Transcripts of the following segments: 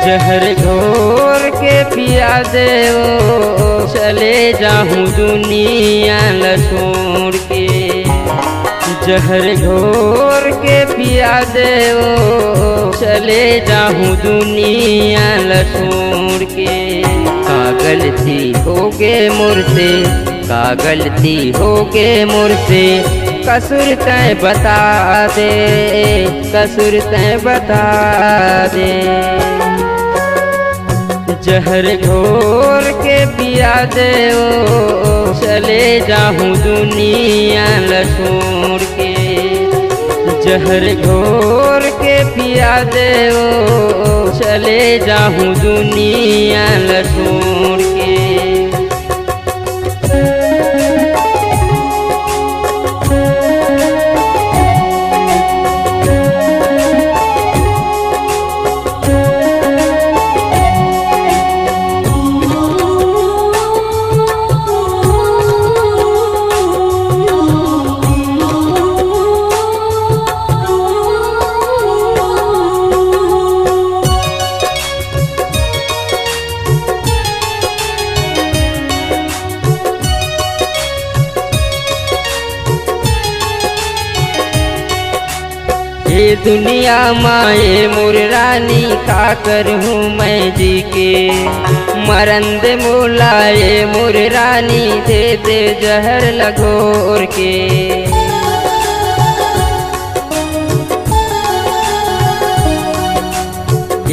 जहर घोर के पिया दे ओ चले जाऊं दुनिया ल छोड़ के। जहर घोर के पिया दे ओ चले जाऊं दुनिया ल छोड़ के। का गलती हो गे मुझसे, का गलती हो गे मुझसे, कसूर तय बता दे, कसूर तय बता दे। जहर घोर के पिया दे ओ चले जाऊं दुनिया ल छोड़ के। जहर घोर के पिया दे ओ चले जाऊं दुनिया ल छोड़ के। ये दुनिया माए मोर रानी का करूँ मैं जी के। मरंद मोलाए मोर रानी दे दे जहर लगोर के।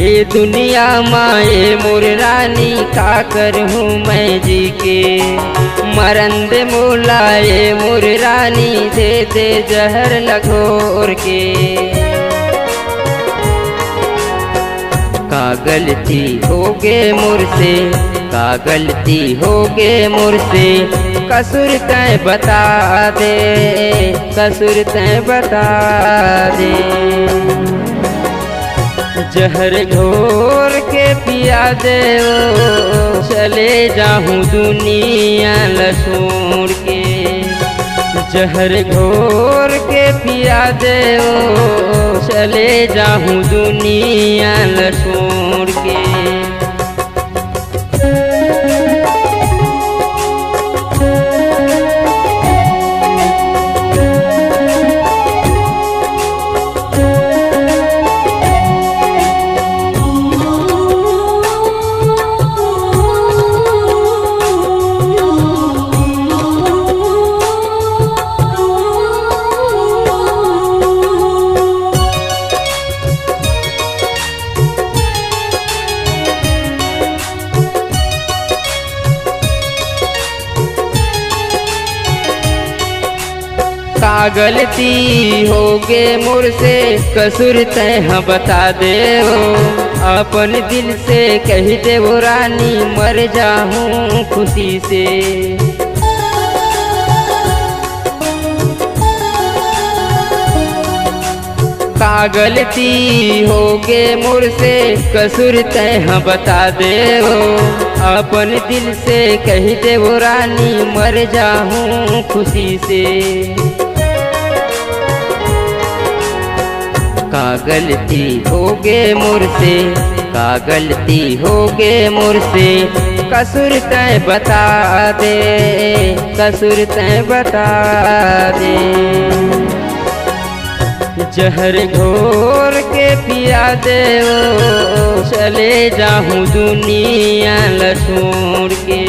ये दुनिया माए मोर रानी का करूँ मैं जी के। मरंद मोलाए मोर रानी दे दे जहर लगोर के। का गलती हो गे मुझसे, का गलती हो गे मुझसे, कसूर तय बता दे, कसूर तय बता दे। जहर घोर के पिया दे ओ चले जाऊं दुनिया ल छोड़ के। जहर घोर के पिया दे ओ चले जाऊं दुनिया ल छोड़ के। का गलती हो गे मुझसे, कसूर तय बता दे ओ। अपन दिल से कह दे वो रानी मर जाऊं खुशी से। का गलती हो गे मुझसे, कसूर तय बता दे ओ। अपन दिल से कह दे वो रानी मर जाऊं खुशी से। का गलती हो गे मुझसे, का गलती हो गे मुझसे, कसूर तय बता दे, कसूर तय बता दे। जहर घोर के पिया दे ओ चले जाऊं दुनिया ल छोड़ के।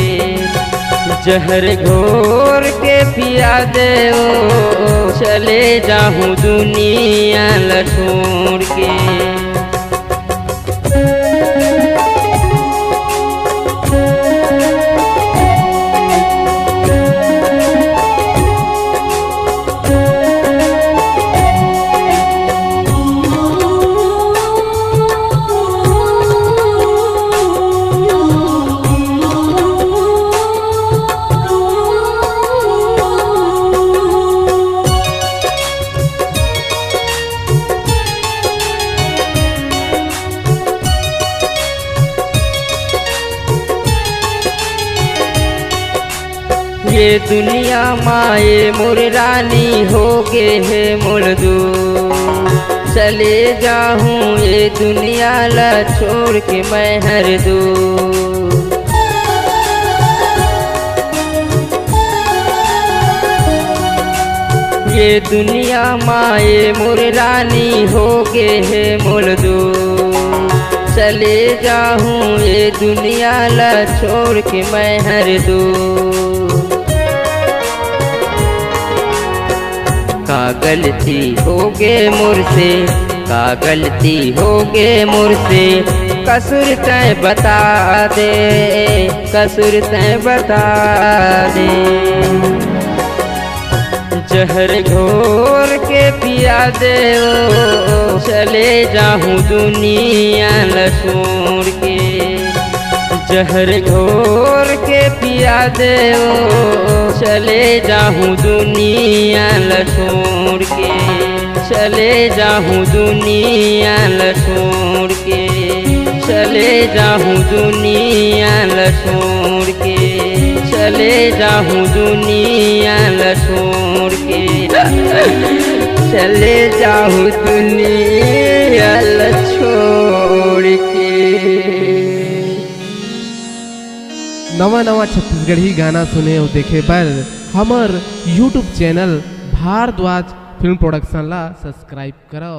जहर घोर के पिया दे ओ चले जाऊं दुनिया ल छोड़ के। ये दुनिया माए मोर रानी हो गे है मोल दो। चले जाऊं ये दुनिया ला छोड़ के मैं हर दूर। ये दुनिया माए मोर रानी हो गे है मोल दूर। चले जाऊं ये दुनिया ला छोड़ के मैं हर दूर। का गलती हो गे मोर से, का गलती हो गे मोर से, कसूर तय बता दे, कसूर तय बता दे। जहर घोर के पिया दे ओ, चले जाऊं दुनिया ला छोड़ के। जहर घोर के पिया दे ओ, चले जाऊं दुनिया ला छोड़ के। चले जाऊं दुनिया ला छोड़ के। चले जाऊं दुनिया ला छोड़ के। चले जाऊं दुनिया ला छोड़ के। चले जाऊं दुनिया ला छोड़ के। नवा नवा छत्तीसगढ़ी गाना सुने और देखे बर हमर YouTube channel Bhardwaj film production ला सब्सक्राइब करो।